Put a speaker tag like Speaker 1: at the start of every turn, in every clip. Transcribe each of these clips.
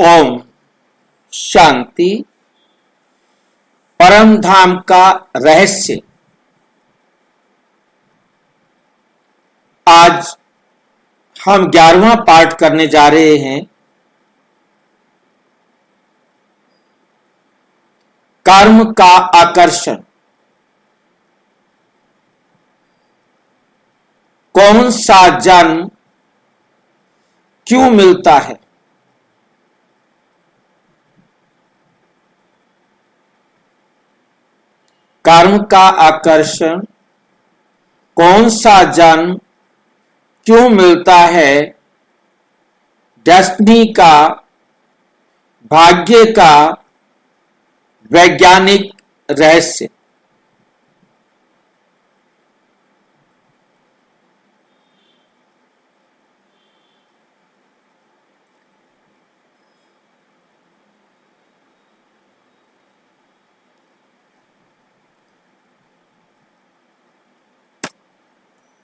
Speaker 1: ओम शांति। परम धाम का रहस्य। आज हम 11वां पाठ करने जा रहे हैं। कर्म का आकर्षण। कौन सा जन्म क्यों मिलता है? कर्म का आकर्षण। कौन सा जन्म क्यों मिलता है? डेस्टिनी का, भाग्य का वैज्ञानिक रहस्य।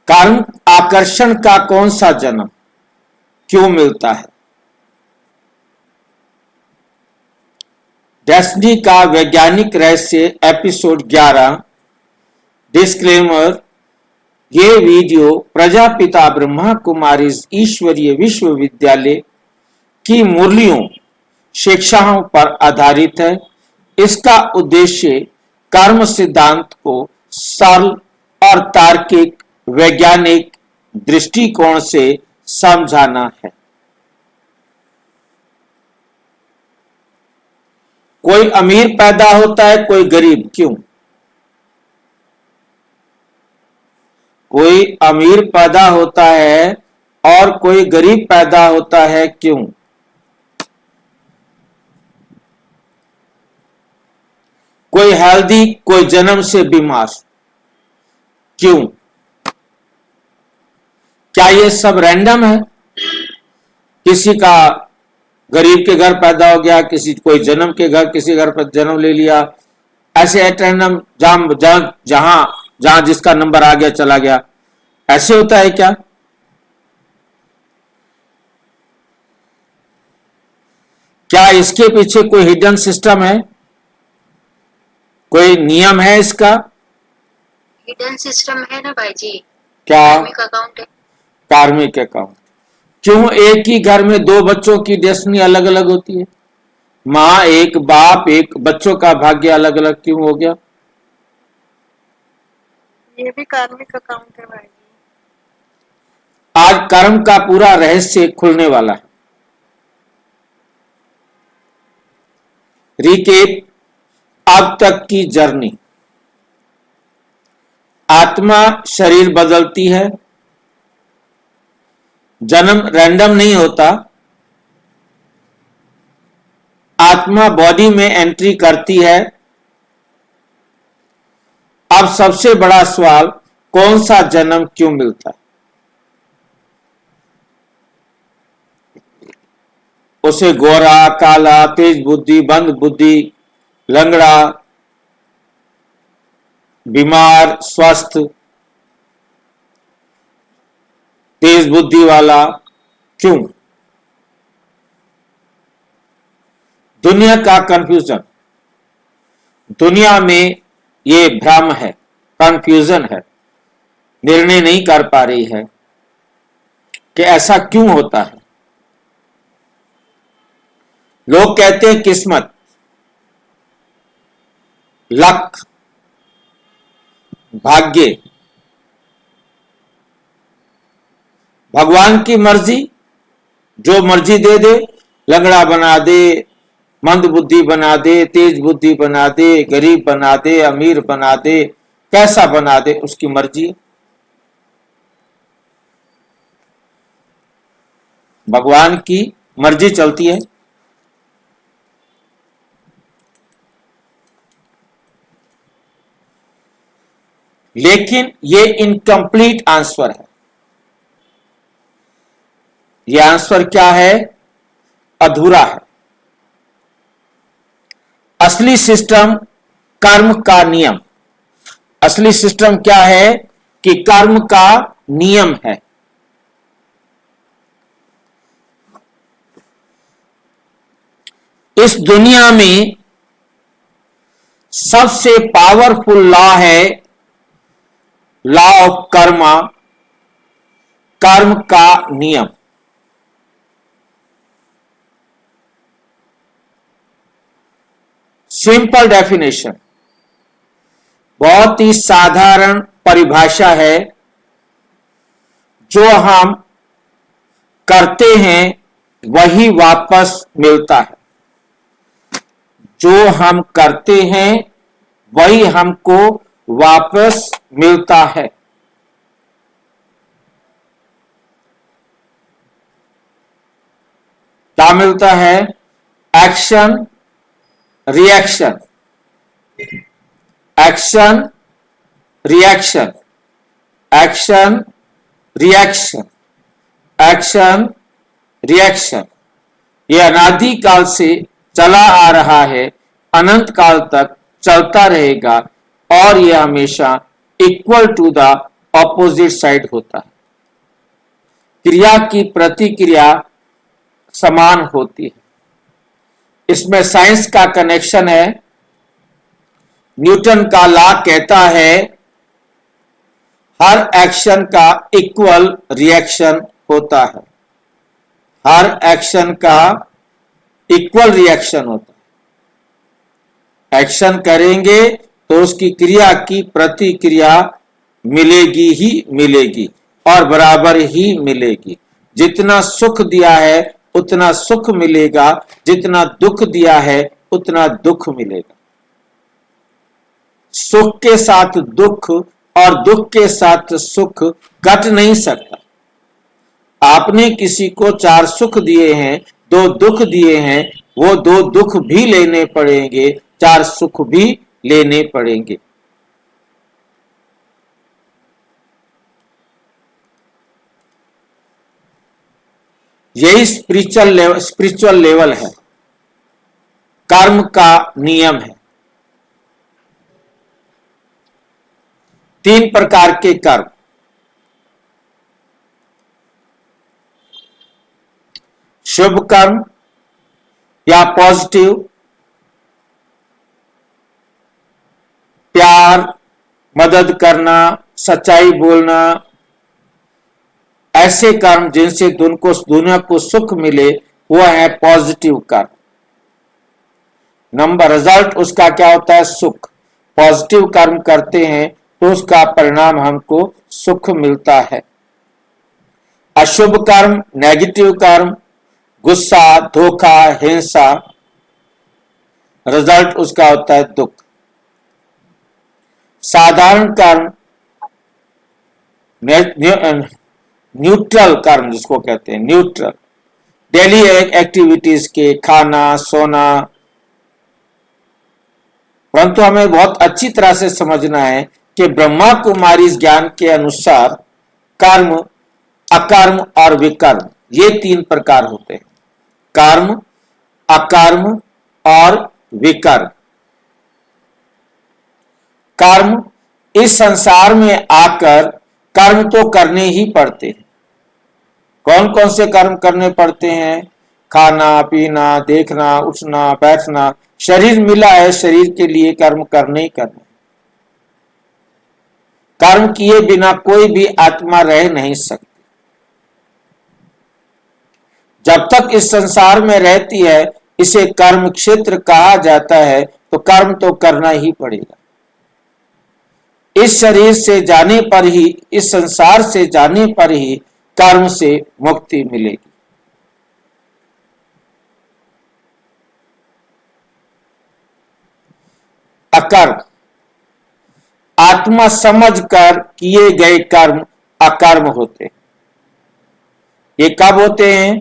Speaker 1: कर्म आकर्षण का कौन सा जन्म क्यों मिलता है? डेस्टिनी का वैज्ञानिक रहस्य एपिसोड 11। डिस्क्लेमर। ये वीडियो प्रजापिता ब्रह्मा कुमारी ईश्वरीय विश्वविद्यालय की मूल्यों शिक्षाओं पर आधारित है। इसका उद्देश्य कर्म सिद्धांत को सरल और तार्किक वैज्ञानिक दृष्टिकोण से समझाना है। कोई अमीर पैदा होता है, कोई गरीब, क्यों? कोई अमीर पैदा होता है और कोई गरीब पैदा होता है, क्यों? कोई हेल्दी, कोई जन्म से बीमार, क्यों? क्या ये सब रैंडम है? किसी का गरीब के घर पैदा हो गया, किसी कोई जन्म के घर, किसी घर पर जन्म ले लिया, ऐसे एट रैंडम जहां जहां जिसका नंबर आ गया चला गया, ऐसे होता है क्या? क्या इसके पीछे कोई हिडन सिस्टम है? कोई नियम है इसका?
Speaker 2: हिडन सिस्टम है ना भाई जी।
Speaker 1: क्या?
Speaker 2: कार्मिक अकाउंट है।
Speaker 1: कार्मिक अकाउंट। क्यों एक ही घर में दो बच्चों की डेस्टिनी अलग अलग होती है? माँ एक, बाप एक, बच्चों का भाग्य अलग अलग क्यों हो गया?
Speaker 2: ये भी कार्मिक अकाउंट है भाई जी।
Speaker 1: आज कर्म का पूरा रहस्य खुलने वाला है। रिकेप। अब तक की जर्नी। आत्मा शरीर बदलती है। जन्म रैंडम नहीं होता। आत्मा बॉडी में एंट्री करती है। अब सबसे बड़ा सवाल, कौन सा जन्म क्यों मिलता है? उसे गोरा, काला, तेज बुद्धि, बंद बुद्धि, लंगड़ा, बीमार, स्वस्थ, तेज बुद्धि वाला, क्यों? दुनिया का कंफ्यूजन। दुनिया में ये भ्रम है, कंफ्यूजन है, निर्णय नहीं कर पा रही है कि ऐसा क्यों होता है। लोग कहते हैं किस्मत, लक, भाग्य, भगवान की मर्जी, जो मर्जी दे दे, लंगड़ा बना दे, मंद बुद्धि बना दे, तेज बुद्धि बना दे, गरीब बना दे, अमीर बना दे, कैसा बना दे, उसकी मर्जी है। भगवान की मर्जी चलती है। लेकिन ये इनकम्प्लीट आंसर है। ये आंसर क्या है? अधूरा है। असली सिस्टम कर्म का नियम। असली सिस्टम क्या है? कि कर्म का नियम है। इस दुनिया में सबसे पावरफुल लॉ है लॉ ऑफ कर्मा, कर्म का नियम। सिंपल डेफिनेशन, बहुत ही साधारण परिभाषा है। जो हम करते हैं वही वापस मिलता है। जो हम करते हैं वही हमको वापस मिलता है। क्या मिलता है? Action reaction, action reaction, action reaction, action reaction. यह अनादि काल से चला आ रहा है, अनंत काल तक चलता रहेगा और यह हमेशा equal to the opposite side होता है। क्रिया की प्रतिक्रिया समान होती है। इसमें साइंस का कनेक्शन है। न्यूटन का लॉ कहता है हर एक्शन का इक्वल रिएक्शन होता है। हर एक्शन का इक्वल रिएक्शन होता है। एक्शन करेंगे तो उसकी क्रिया की प्रतिक्रिया मिलेगी ही मिलेगी और बराबर ही मिलेगी। जितना सुख दिया है उतना सुख मिलेगा, जितना दुख दिया है उतना दुख मिलेगा। सुख के साथ दुख और दुख के साथ सुख कट नहीं सकता। आपने किसी को 4 सुख दिए हैं, 2 दुख दिए हैं, वो 2 दुख भी लेने पड़ेंगे, 4 सुख भी लेने पड़ेंगे। यही स्पिरिचुअल लेवल है, कर्म का नियम है। 3 प्रकार के कर्म, शुभ कर्म या पॉजिटिव, प्यार, मदद करना, सच्चाई बोलना, ऐसे कर्म जिनसे दुनिया को सुख मिले, वह है पॉजिटिव कर्म। नंबर रिजल्ट उसका क्या होता है? सुख। पॉजिटिव कर्म करते हैं तो उसका परिणाम हमको सुख मिलता है। अशुभ कर्म, नेगेटिव कर्म, गुस्सा, धोखा, हिंसा, रिजल्ट उसका होता है दुख। साधारण कर्म, न्यूट्रल कर्म जिसको कहते हैं, न्यूट्रल, डेली एक्टिविटीज के, खाना, सोना। परंतु हमें बहुत अच्छी तरह से समझना है कि ब्रह्मा कुमारी ज्ञान के अनुसार कर्म, अकर्म और विकर्म, ये 3 प्रकार होते हैं। कर्म, अकर्म और विकर्म। कर्म, इस संसार में आकर कर्म तो करने ही पड़ते हैं। कौन कौन से कर्म करने पड़ते हैं? खाना, पीना, देखना, उठना, बैठना। शरीर मिला है, शरीर के लिए कर्म करने ही करने। कर्म किए बिना कोई भी आत्मा रह नहीं सकती। जब तक इस संसार में रहती है, इसे कर्म क्षेत्र कहा जाता है, तो कर्म तो करना ही पड़ेगा। इस शरीर से जाने पर ही, इस संसार से जाने पर ही कर्म से मुक्ति मिलेगी। अकर्म, आत्मा समझकर किए गए कर्म अकर्म होते हैं। ये कब होते हैं?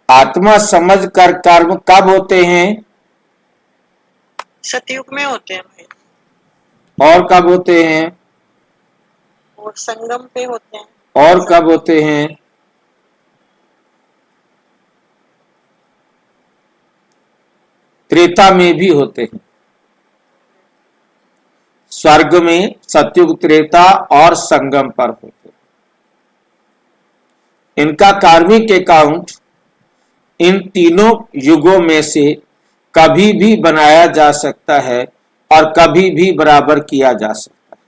Speaker 1: आत्मा समझकर कर्म कब होते हैं?
Speaker 2: सतयुग में होते हैं भाई,
Speaker 1: और कब होते हैं?
Speaker 2: और संगम पे होते हैं।
Speaker 1: और कब होते हैं? त्रेता में भी होते हैं। स्वर्ग में, सतयुग, त्रेता और संगम पर होते हैं। इनका कार्मिक अकाउंट इन तीनों युगों में से कभी भी बनाया जा सकता है और कभी भी बराबर किया जा सकता है।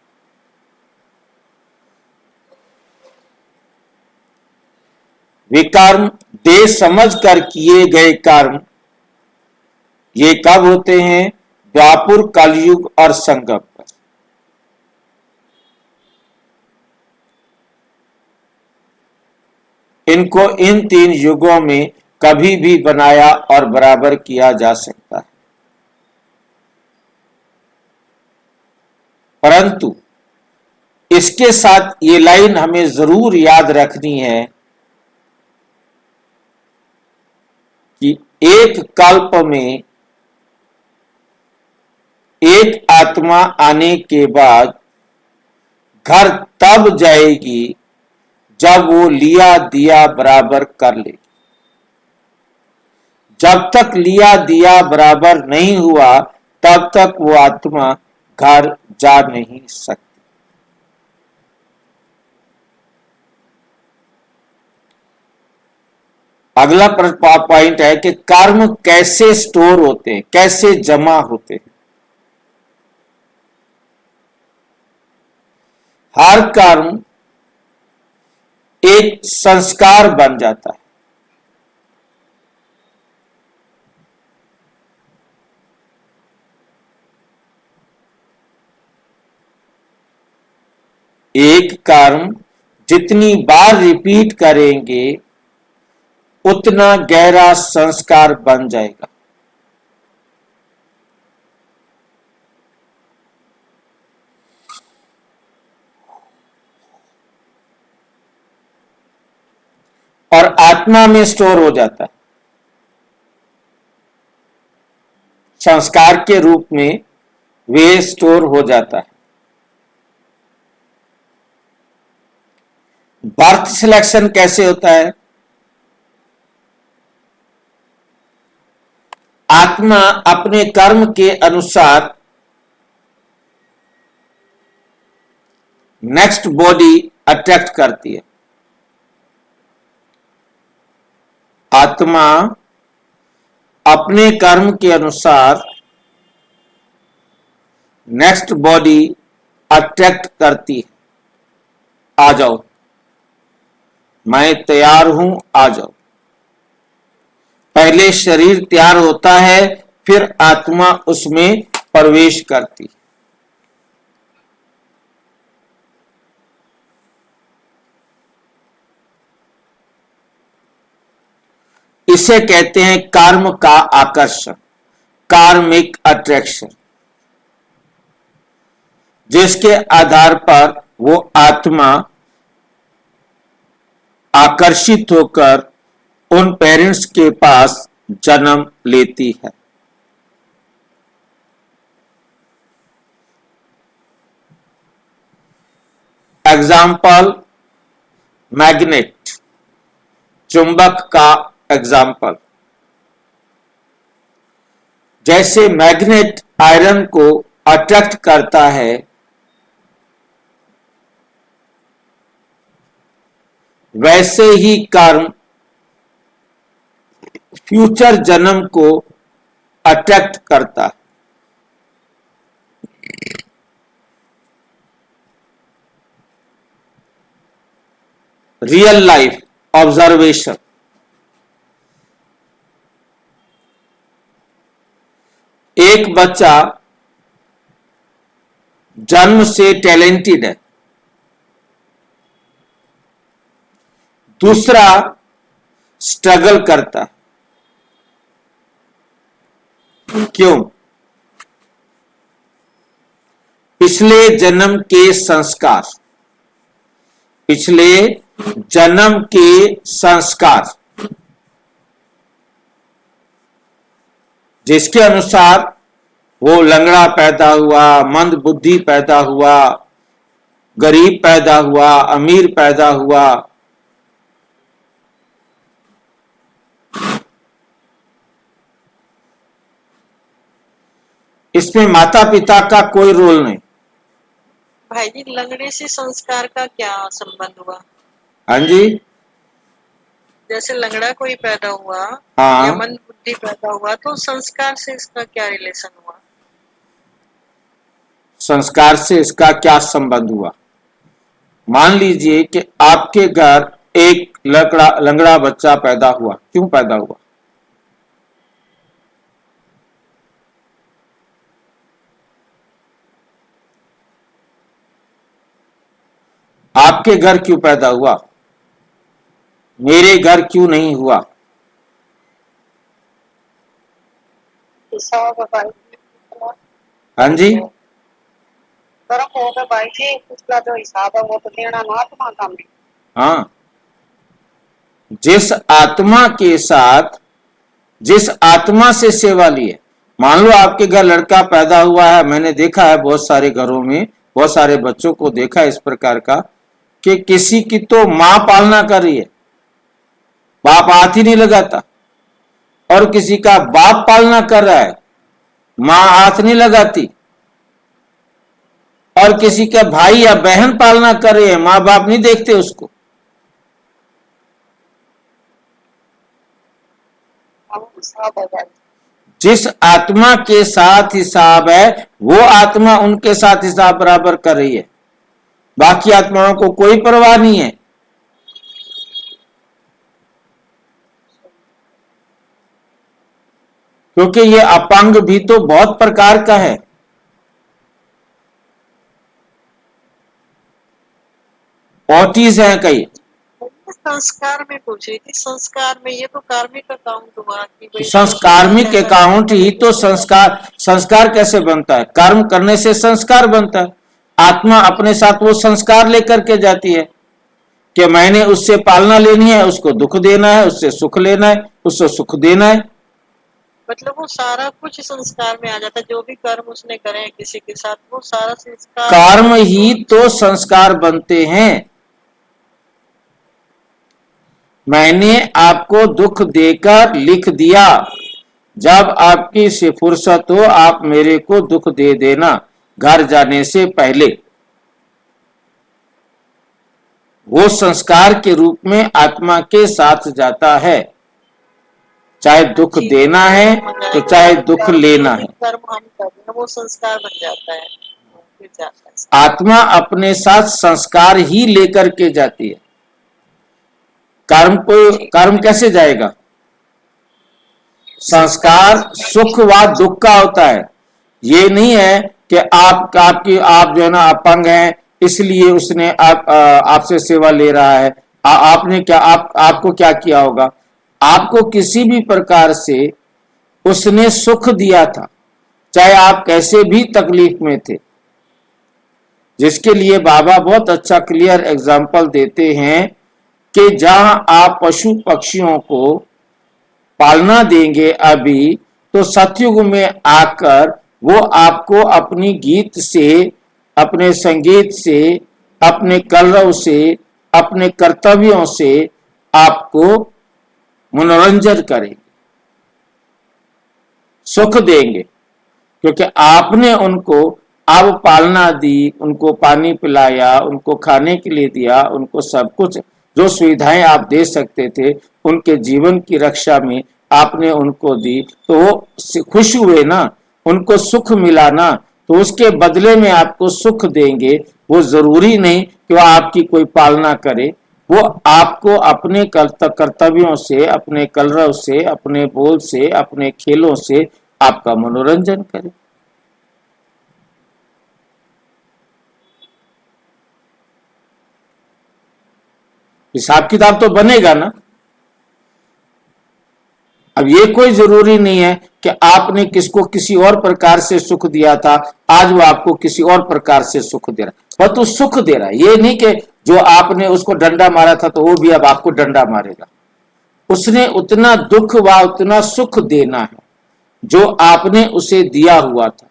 Speaker 1: विकर्म देश समझ कर किए गए कर्म ये कब होते हैं? द्वापुर, कलयुग और संगम पर। इनको इन तीन युगों में कभी भी बनाया और बराबर किया जा सकता है, परंतु इसके साथ ये लाइन हमें जरूर याद रखनी है कि एक कल्प में एक आत्मा आने के बाद घर तब जाएगी जब वो लिया दिया बराबर कर लेगी। जब तक लिया दिया बराबर नहीं हुआ तब तक वो आत्मा घर जा नहीं सकती। अगला पॉइंट है कि कर्म कैसे स्टोर होते हैं, कैसे जमा होते हैं। हर कर्म एक संस्कार बन जाता है। एक कर्म जितनी बार रिपीट करेंगे उतना गहरा संस्कार बन जाएगा। और आत्मा में स्टोर हो जाता है। संस्कार के रूप में वे स्टोर हो जाता है। बर्थ सिलेक्शन कैसे होता है? आत्मा अपने कर्म के अनुसार नेक्स्ट बॉडी अट्रैक्ट करती है। आत्मा अपने कर्म के अनुसार नेक्स्ट बॉडी अट्रैक्ट करती है। आ जाओ, मैं तैयार हूं, आ जाओ। पहले शरीर तैयार होता है, फिर आत्मा उसमें प्रवेश करती। इसे कहते हैं कर्म का आकर्षण, कार्मिक अट्रैक्शन, जिसके आधार पर वो आत्मा आकर्षित होकर उन पेरेंट्स के पास जन्म लेती है। एग्जाम्पल, मैग्नेट, चुंबक का एग्जाम्पल। जैसे मैग्नेट आयरन को अट्रैक्ट करता है, वैसे ही कर्म फ्यूचर जन्म को अट्रैक्ट करता है। Real life observation. एक बच्चा जन्म से टैलेंटेड है, दूसरा स्ट्रगल करता है। क्यों? पिछले जन्म के संस्कार, पिछले जन्म के संस्कार जिसके अनुसार वो लंगड़ा पैदा हुआ, मंद बुद्धि पैदा हुआ, गरीब पैदा हुआ, अमीर पैदा हुआ, इसमें माता पिता का कोई रोल नहीं।
Speaker 2: भाई जी, लंगड़े से संस्कार का क्या संबंध हुआ?
Speaker 1: हाँ जी,
Speaker 2: जैसे लंगड़ा कोई पैदा हुआ
Speaker 1: हाँ।
Speaker 2: या मंद बुद्धि पैदा हुआ तो संस्कार से इसका क्या रिलेशन हुआ?
Speaker 1: संस्कार से इसका क्या संबंध हुआ? मान लीजिए कि आपके घर एक लंगड़ा बच्चा पैदा हुआ, क्यों पैदा हुआ? आपके घर क्यों पैदा हुआ? मेरे घर क्यों नहीं हुआ?
Speaker 2: हिसाब भाई
Speaker 1: हाँ जी,
Speaker 2: कर्म होगा भाई जी, उसका जो हिसाब है वो तो देना महात्मा का में।
Speaker 1: हाँ। जिस आत्मा के साथ, जिस आत्मा से सेवा ली है, मान लो आपके घर लड़का पैदा हुआ है, मैंने देखा है बहुत सारे घरों में, बहुत सारे बच्चों को देखा है इस प्रकार का कि किसी की तो मां पालना कर रही है, बाप हाथ ही नहीं लगाता, और किसी का बाप पालना कर रहा है, मां हाथ नहीं लगाती, और किसी का भाई या बहन पालना कर रहे हैं, मां बाप नहीं देखते उसको।
Speaker 2: हिसाब है भाई।
Speaker 1: जिस आत्मा के साथ हिसाब है वो आत्मा उनके साथ हिसाब बराबर कर रही है, बाकी आत्माओं को कोई परवाह नहीं है। क्योंकि ये अपंग भी तो बहुत प्रकार का है। ऑटीज हैं कई।
Speaker 2: संस्कार में पूछ रही थी, संस्कार में ये तो कार्मिक अकाउंट हुआ कि भाई
Speaker 1: संस्कारमिक अकाउंट ही तो संस्कार। संस्कार कैसे बनता है? कर्म करने से संस्कार बनता है। आत्मा अपने साथ वो संस्कार लेकर के जाती है कि मैंने उससे पालना लेनी है, उसको दुख देना है, उससे सुख लेना है, उससे सुख देना है।
Speaker 2: मतलब वो सारा कुछ संस्कार में आ जाता है, जो भी कर्म उसने करे हैं किसी के साथ वो सारा संस्कार।
Speaker 1: कर्म ही तो संस्कार बनते हैं। मैंने आपको दुख देकर लिख दिया, जब आपकी से फुर्सत हो आप मेरे को दुख दे देना घर जाने से पहले। वो संस्कार के रूप में आत्मा के साथ जाता है, चाहे दुख देना है तो चाहे दुख लेना है।
Speaker 2: कर्म हम कर रहे हैं वो संस्कार बन जाता है, फिर जाता है।
Speaker 1: आत्मा अपने साथ संस्कार ही लेकर के जाती है। कर्म कैसे जाएगा? संस्कार सुख व दुख का होता है। ये नहीं है कि आप जो है ना अपंग हैं इसलिए उसने आपसे सेवा ले रहा है। आपने क्या आपको क्या किया होगा? आपको किसी भी प्रकार से उसने सुख दिया था, चाहे आप कैसे भी तकलीफ में थे, जिसके लिए बाबा बहुत अच्छा क्लियर एग्जाम्पल देते हैं कि जहां आप पशु पक्षियों को पालना देंगे अभी, तो सतयुग में आकर वो आपको अपनी गीत से, अपने संगीत से, अपने कलरव से, अपने कर्तव्यों से आपको मनोरंजन करेंगे, सुख देंगे, क्योंकि आपने उनको अब पालना दी, उनको पानी पिलाया, उनको खाने के लिए दिया, उनको सब कुछ जो सुविधाएं आप दे सकते थे उनके जीवन की रक्षा में आपने उनको दी, तो वो खुश हुए ना, उनको सुख मिला ना, तो उसके बदले में आपको सुख देंगे। वो जरूरी नहीं कि वो आपकी कोई पालना करे, वो आपको अपने कर्तव्यों से, अपने कलरव से, अपने बोल से, अपने खेलों से आपका मनोरंजन करे। हिसाब किताब तो बनेगा ना। अब ये कोई जरूरी नहीं है कि आपने किसको किसी और प्रकार से सुख दिया था, आज वो आपको किसी और प्रकार से सुख दे रहा है। वह तो सुख दे रहा है, ये नहीं कि जो आपने उसको डंडा मारा था तो वो भी अब आपको डंडा मारेगा। उसने उतना दुख व उतना सुख देना है जो आपने उसे दिया हुआ था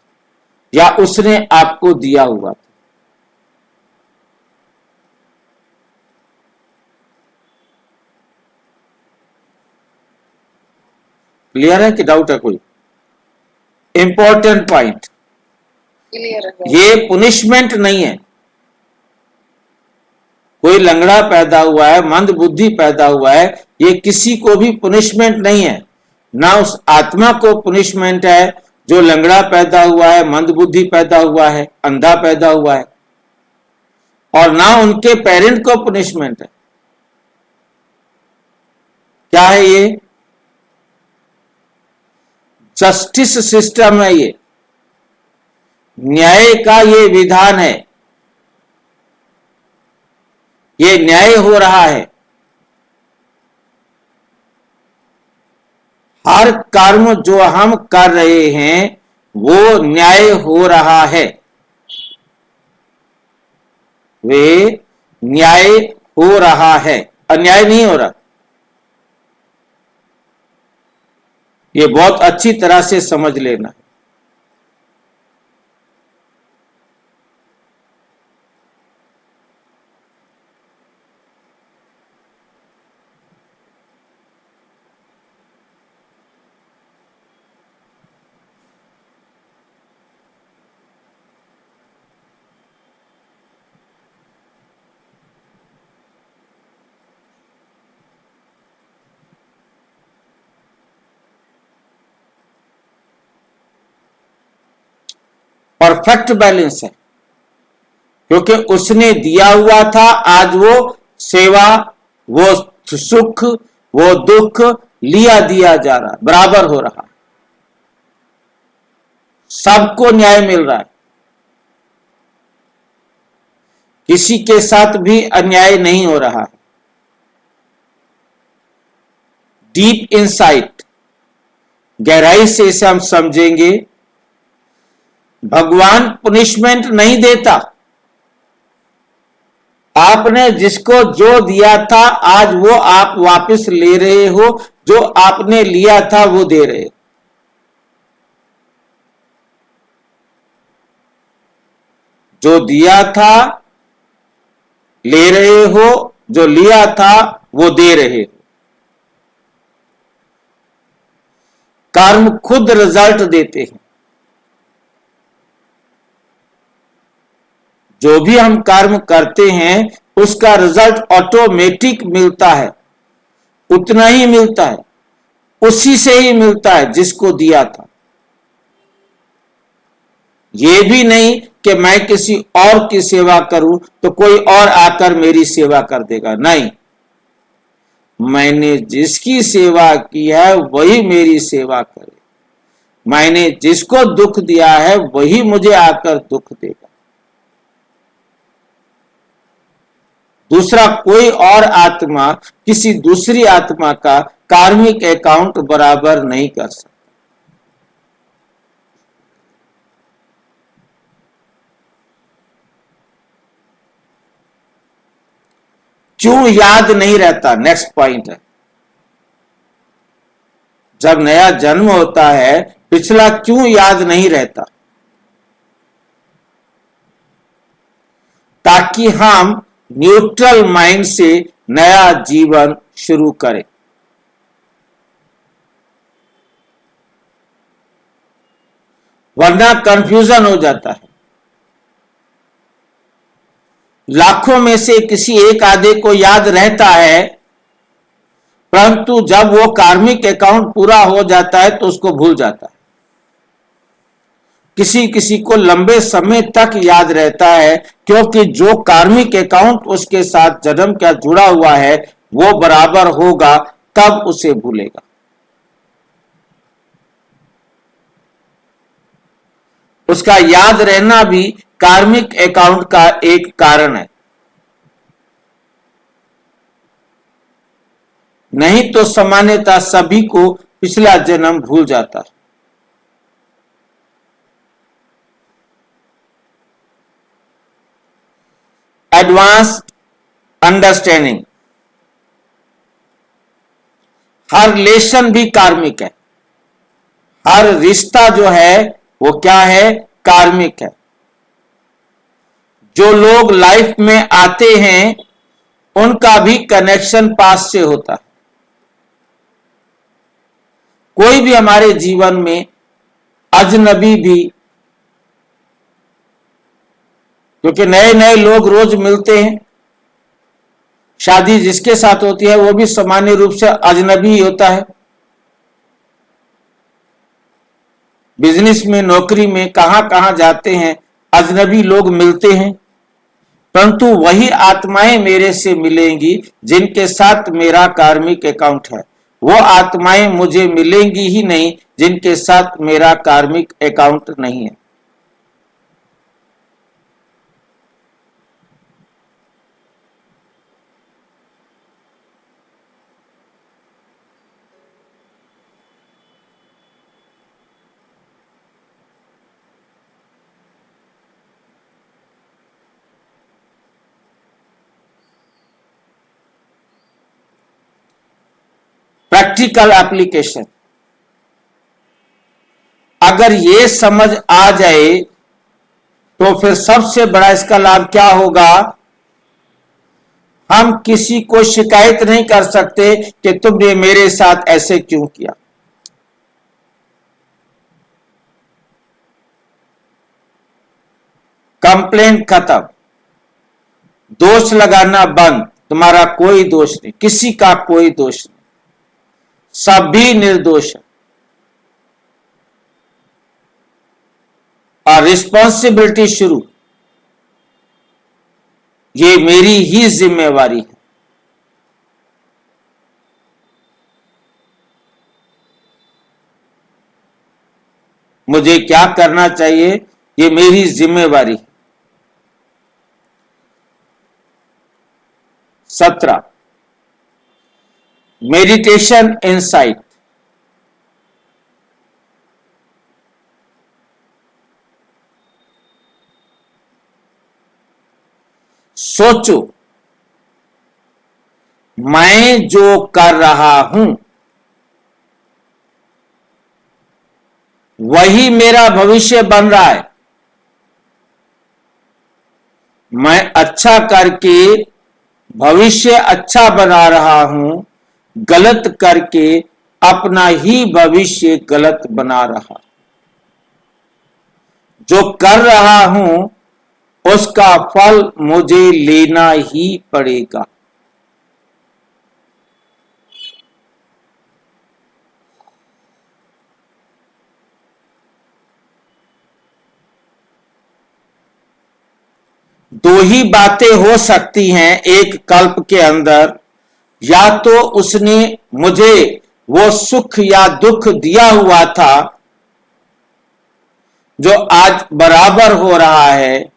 Speaker 1: या उसने आपको दिया हुआ था। क्लियर है कि डाउट है कोई? इंपॉर्टेंट पॉइंट, ये पुनिशमेंट नहीं है। कोई लंगड़ा पैदा हुआ है, मंद बुद्धि पैदा हुआ है, ये किसी को भी पुनिशमेंट नहीं है, ना उस आत्मा को पुनिशमेंट है जो लंगड़ा पैदा हुआ है, मंदबुद्धि पैदा हुआ है, अंधा पैदा हुआ है, और ना उनके पेरेंट को पुनिशमेंट है। क्या है ये? जस्टिस सिस्टम है, ये न्याय का ये विधान है, ये न्याय हो रहा है। हर कर्म जो हम कर रहे हैं वो न्याय हो रहा है, वे न्याय हो रहा है, अन्याय नहीं हो रहा। ये बहुत अच्छी तरह से समझ लेना। परफेक्ट बैलेंस है, क्योंकि उसने दिया हुआ था, आज वो सेवा, वो सुख, वो दुख लिया दिया जा रहा है, बराबर हो रहा है, सबको न्याय मिल रहा है, किसी के साथ भी अन्याय नहीं हो रहा है। डीप इनसाइट, गहराई से इसे हम समझेंगे। भगवान पुनिशमेंट नहीं देता। आपने जिसको जो दिया था आज वो आप वापस ले रहे हो, जो आपने लिया था वो दे रहे हो। जो दिया था ले रहे हो, जो लिया था वो दे रहे हो। कर्म खुद रिजल्ट देते हैं। जो भी हम कर्म करते हैं उसका रिजल्ट ऑटोमेटिक मिलता है, उतना ही मिलता है, उसी से ही मिलता है जिसको दिया था। ये भी नहीं कि मैं किसी और की सेवा करूं तो कोई और आकर मेरी सेवा कर देगा, नहीं, मैंने जिसकी सेवा की है वही मेरी सेवा करे। मैंने जिसको दुख दिया है वही मुझे आकर दुख देगा। दूसरा कोई और आत्मा किसी दूसरी आत्मा का कार्मिक अकाउंट बराबर नहीं कर सकता। क्यों याद नहीं रहता? नेक्स्ट पॉइंट है, जब नया जन्म होता है पिछला क्यों याद नहीं रहता? ताकि हम न्यूट्रल माइंड से नया जीवन शुरू करें। वरना कंफ्यूजन हो जाता है। लाखों में से किसी एक आधे को याद रहता है, परंतु जब वो कार्मिक अकाउंट पूरा हो जाता है तो उसको भूल जाता है। किसी किसी को लंबे समय तक याद रहता है, क्योंकि जो कार्मिक अकाउंट उसके साथ जन्म का जुड़ा हुआ है वो बराबर होगा, तब उसे भूलेगा। उसका याद रहना भी कार्मिक अकाउंट का एक कारण है। नहीं तो सामान्यतः सभी को पिछला जन्म भूल जाता है। एडवांस्ड अंडरस्टैंडिंग, हर रिलेशन भी कार्मिक है। हर रिश्ता जो है वो क्या है? कार्मिक है। जो लोग लाइफ में आते हैं उनका भी कनेक्शन पास से होता है। कोई भी हमारे जीवन में अजनबी भी, क्योंकि नए नए लोग रोज मिलते हैं, शादी जिसके साथ होती है वो भी सामान्य रूप से अजनबी ही होता है। बिजनेस में, नौकरी में, कहां कहां जाते हैं अजनबी लोग मिलते हैं, परंतु वही आत्माएं मेरे से मिलेंगी जिनके साथ मेरा कार्मिक अकाउंट है। वो आत्माएं मुझे मिलेंगी ही नहीं जिनके साथ मेरा कार्मिक अकाउंट नहीं है। प्रैक्टिकल एप्लीकेशन, अगर ये समझ आ जाए तो फिर सबसे बड़ा इसका लाभ क्या होगा, हम किसी को शिकायत नहीं कर सकते कि तुमने मेरे साथ ऐसे क्यों किया। कंप्लेंट खत्म, दोष लगाना बंद, तुम्हारा कोई दोष नहीं, किसी का कोई दोष नहीं, सभी निर्दोष है। और रिस्पॉन्सिबिलिटी शुरू, ये मेरी ही जिम्मेवारी है। मुझे क्या करना चाहिए, ये मेरी जिम्मेवारी है। 17 मेडिटेशन इनसाइट, सोचो मैं जो कर रहा हूं वही मेरा भविष्य बन रहा है। मैं अच्छा करके भविष्य अच्छा बना रहा हूं, गलत करके अपना ही भविष्य गलत बना रहा। जो कर रहा हूं उसका फल मुझे लेना ही पड़ेगा। दो ही बातें हो सकती हैं एक कल्प के अंदर, या तो उसने मुझे वो सुख या दुख दिया हुआ था जो आज बराबर हो रहा है,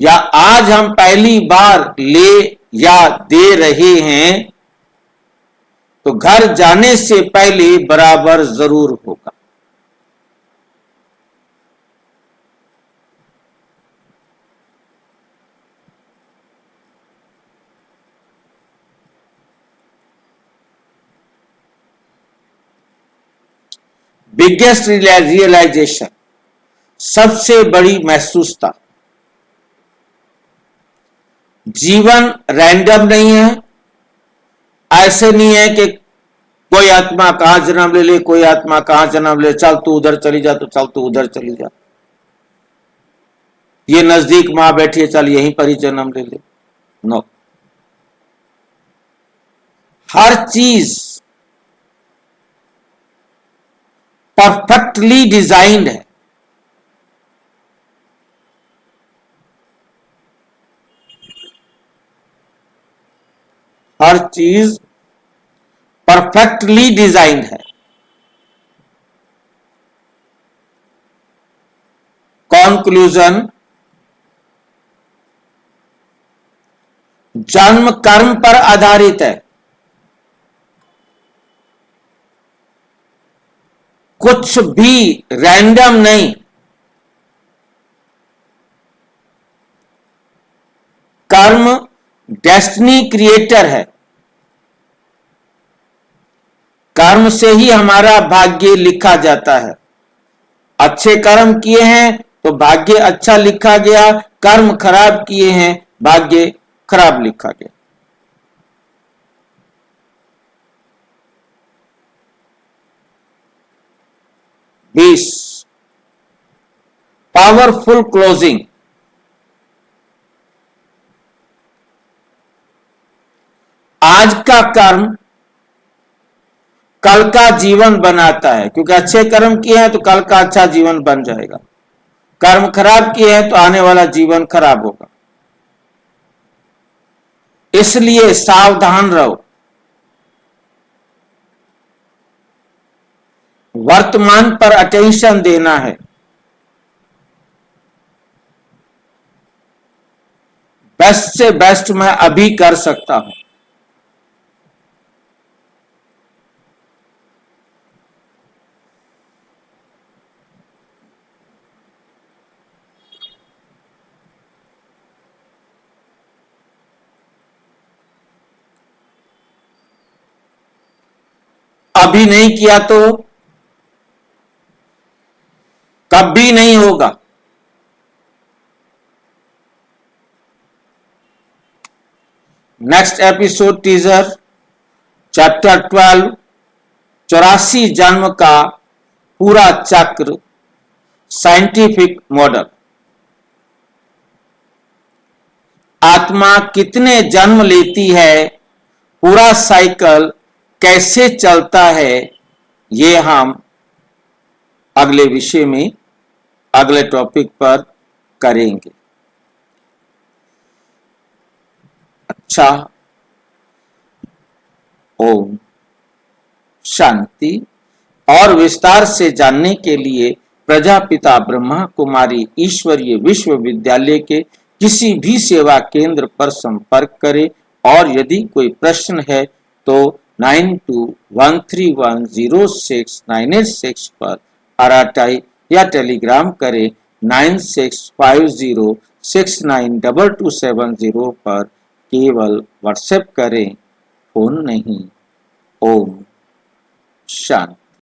Speaker 1: या आज हम पहली बार ले या दे रहे हैं, तो घर जाने से पहले बराबर जरूर होगा। बिगेस्ट रियलाइजेशन, सबसे बड़ी महसूसता, जीवन रैंडम नहीं है। ऐसे नहीं है कि कोई आत्मा कहां जन्म ले ले, कोई आत्मा कहां जन्म ले, चल तू उधर चली जा तो चल तू उधर चली जा, ये नजदीक मां बैठी है चल यहीं पर ही जन्म ले ले। नो, हर चीज परफेक्टली डिजाइंड है। हर चीज परफेक्टली डिजाइंड है। कॉन्क्लूजन, जन्म कर्म पर आधारित है, कुछ भी रैंडम नहीं। कर्म डेस्टिनी क्रिएटर है, कर्म से ही हमारा भाग्य लिखा जाता है। अच्छे कर्म किए हैं तो भाग्य अच्छा लिखा गया, कर्म खराब किए हैं भाग्य खराब लिखा गया। बीस, पावरफुल क्लोजिंग, आज का कर्म कल का जीवन बनाता है, क्योंकि अच्छे कर्म किए हैं तो कल का अच्छा जीवन बन जाएगा, कर्म खराब किए हैं तो आने वाला जीवन खराब होगा। इसलिए सावधान रहो, वर्तमान पर अटेंशन देना है। बेस्ट से बेस्ट मैं अभी कर सकता हूं। अभी नहीं किया तो कभी नहीं होगा। नेक्स्ट एपिसोड टीजर चैप्टर 12 84 जन्म का पूरा चक्र साइंटिफिक मॉडल। आत्मा कितने जन्म लेती है, पूरा साइकिल कैसे चलता है, ये हम अगले विषय में अगले टॉपिक पर करेंगे। अच्छा, ओम शांति। और विस्तार से जानने के लिए प्रजापिता ब्रह्मा कुमारी ईश्वरीय विश्वविद्यालय के किसी भी सेवा केंद्र पर संपर्क करें, और यदि कोई प्रश्न है तो 9213106986 पर आरटीआई या टेलीग्राम करें। 9650692270 पर केवल व्हाट्सएप करें, फोन नहीं। ओम शांति।